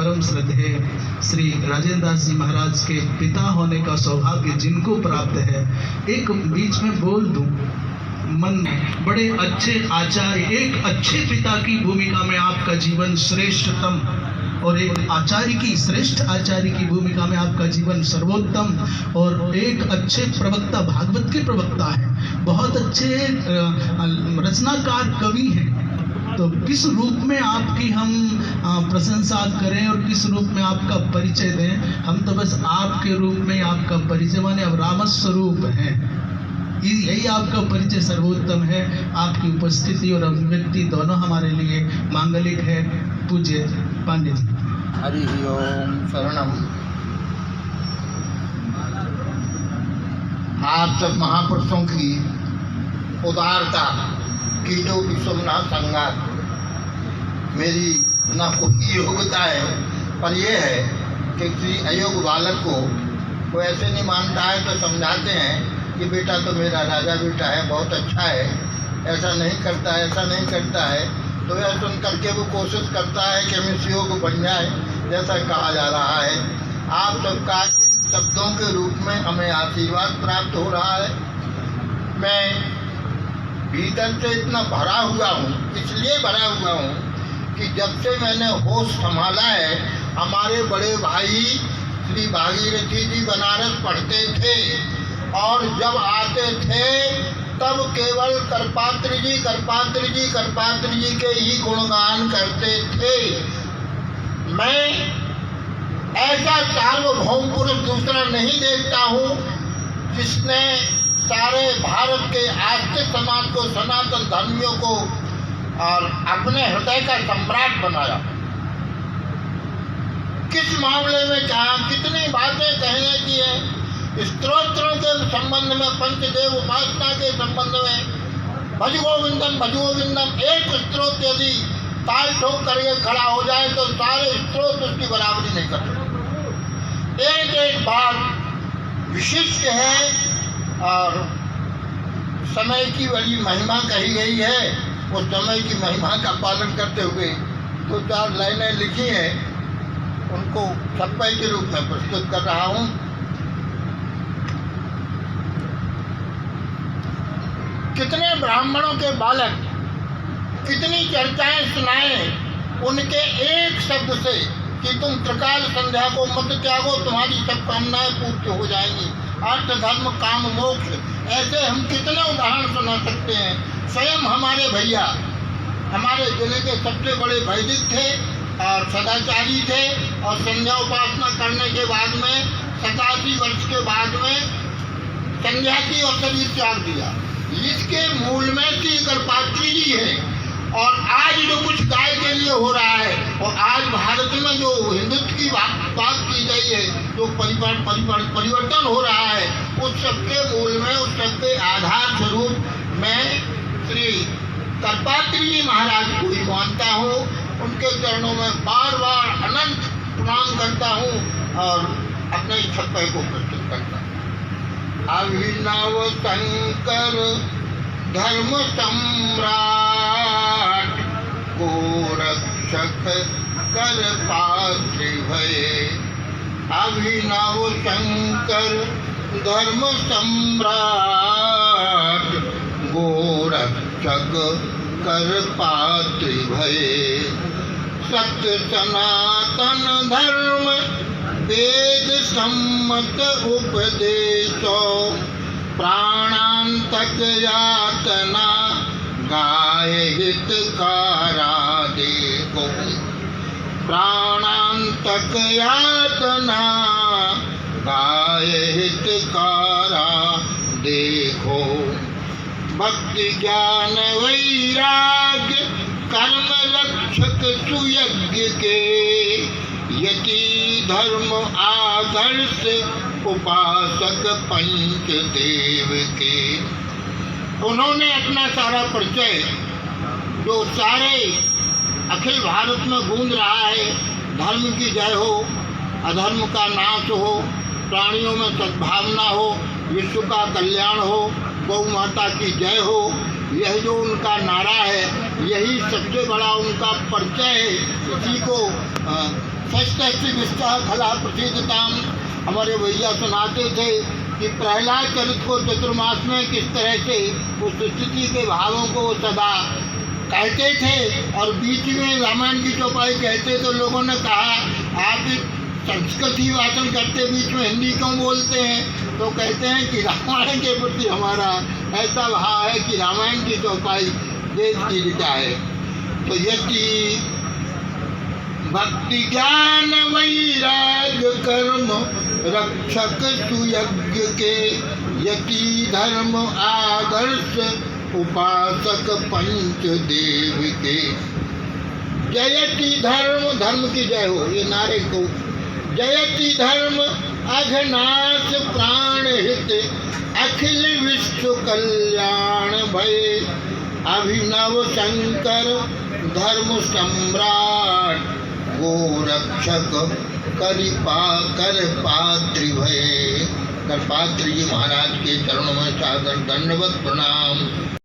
परम श्रद्धेय श्री राजेंद्र दास जी महाराज के पिता होने का सौभाग्य जिनको प्राप्त है, एक बीच में बोल दूं, मन बड़े अच्छे आचार्य, एक अच्छे पिता की भूमिका में आपका जीवन श्रेष्ठतम, और एक आचार्य की, श्रेष्ठ आचार्य की भूमिका में आपका जीवन सर्वोत्तम, और एक अच्छे प्रवक्ता, भागवत के प्रवक्ता हैं, बहुत अच्छे रचनाकार कवि हैं। तो किस रूप में आपकी हम प्रशंसा करें और किस रूप में आपका परिचय दें? हम तो बस आपके रूप में आपका परिचय माने अब रामस्वरूप हैं, यही आपका परिचय सर्वोत्तम है। आपकी उपस्थिति और अभिव्यक्ति दोनों हमारे लिए मांगलिक है। पूज्य पांडे जी। हरि ओम शरणम। आप सब महापुरुषों की उदारता की जो विश्वनाथ संगात, मेरी न कोई योग्यता है, पर यह है कि किसी अयोग्य बालक को कोई ऐसे नहीं मानता है तो समझाते हैं कि बेटा तो मेरा राजा बेटा है, बहुत अच्छा है, ऐसा नहीं करता है, ऐसा नहीं करता है। तो यह सुन करके वो कोशिश करता है कि हम योग्य बन जाए, जैसा कहा जा रहा है। आप सबका इन शब्दों के रूप में हमें आशीर्वाद प्राप्त हो रहा है। मैं भीतर से इतना भरा हुआ हूँ, इसलिए भरा हुआ हूँ कि जब से मैंने होश संभाला है, हमारे बड़े भाई श्री भागीरथी जी बनारस पढ़ते थे और जब आते थे तब केवल करपात्री जी के ही गुणगान करते थे। मैं ऐसा सार्वभौम पुरुष दूसरा नहीं देखता हूँ जिसने सारे भारत के आस्तिक समाज को, सनातन धर्मियों को और अपने हृदय का सम्राट बनाया। किस मामले में कहा, कितनी बातें कहने की है। स्तोत्रों के संबंध में, पंचदेव उपासना के संबंध में, भज गोविंदम, एक स्त्रोत यदि ताल ठोक करके खड़ा हो जाए तो सारे स्त्रोत उसकी बराबरी नहीं कर सकते। एक एक बात विशिष्ट है और समय की बड़ी महिमा कही गई है। उस समय की महिमा का पालन करते हुए तो 4 लाइनें लिखी हैं, उनको छप्पे के रूप में प्रस्तुत कर रहा हूँ। कितने ब्राह्मणों के बालक कितनी चर्चाएं सुनाए उनके एक शब्द से कि तुम त्रिकाल संध्या को मत त्यागो, तुम्हारी सब कामनाएं पूर्ण हो जाएंगी, अर्थ धर्म काम मोक्ष, ऐसे हम कितने उदाहरण सुना सकते हैं। स्वयं हमारे भैया हमारे जिले के सबसे बड़े वैदिक थे और सदाचारी थे और संध्या उपासना करने के बाद में 87 वर्ष के बाद में संध्या की और शरीर त्याग दिया। इसके मूल में श्री करपात्री जी है। और आज जो कुछ गाय के लिए हो रहा है और आज भारत में जो हिंदुत्व की बात की गई है, जो परिवर्तन हो रहा है, उस सबके मूल में, उस सबके आधार स्वरूप मैं श्री करपात्री जी महाराज को ही मानता हूँ। उनके चरणों में बार बार अनंत प्रणाम करता हूँ और अपने छप्पे को प्रस्तुत करता हूँ। अभिनव शंकर धर्म सम्राट को रक्षक कर पात्र भये। अभिनव शंकर धर्म सम्राट गोरक्षक कर पात्र भये। सत्य सनातन धर्म वेद सम्मत उपदेशो, प्राणांतक यातना गाय हितकारा देखो। प्राणांतक यातना गाय हितकारा देखो। भक्ति ज्ञान वैराग्य कर्म रक्षक सुयज्ञ के, यति धर्म आदर्श उपासक पंचदेव के। उन्होंने अपना सारा परिचय जो सारे अखिल भारत में गूंज रहा है, धर्म की जय हो, अधर्म का नाश हो, प्राणियों में सद्भावना हो, विश्व का कल्याण हो, गौ माता की जय हो, यह जो उनका नारा है यही सबसे बड़ा उनका परिचय है। इसी को षष्ठी विस्तार फला प्रसिद्धताम हमारे भैया सुनाते थे कि प्रहलाद चरित्र को चतुर्मास में किस तरह से उस स्थिति के भावों को सदा कहते थे और बीच में रामायण की चौपाई कहते तो लोगों ने कहा आप संस्कृत ही भाषण करते बीच में हिंदी क्यों बोलते हैं। तो कहते हैं कि रामायण के प्रति हमारा ऐसा भाव है कि रामायण की चौपाई वेद की ऋचा है। तो यति भक्ति ज्ञान वैराग्य कर्म रक्षक सुयज्ञ के यति धर्म आदर्श उपासक पंचदेव के। जयति धर्म, धर्म की जय हो, ये नारे को। जयति धर्म अघनाश प्राण हित अखिल विश्व कल्याण भय अभिनव शंकर धर्म सम्राट गोरक्षक कर पात्री भय। कर पात्री जी महाराज के चरणों में सादर दंडवत प्रणाम।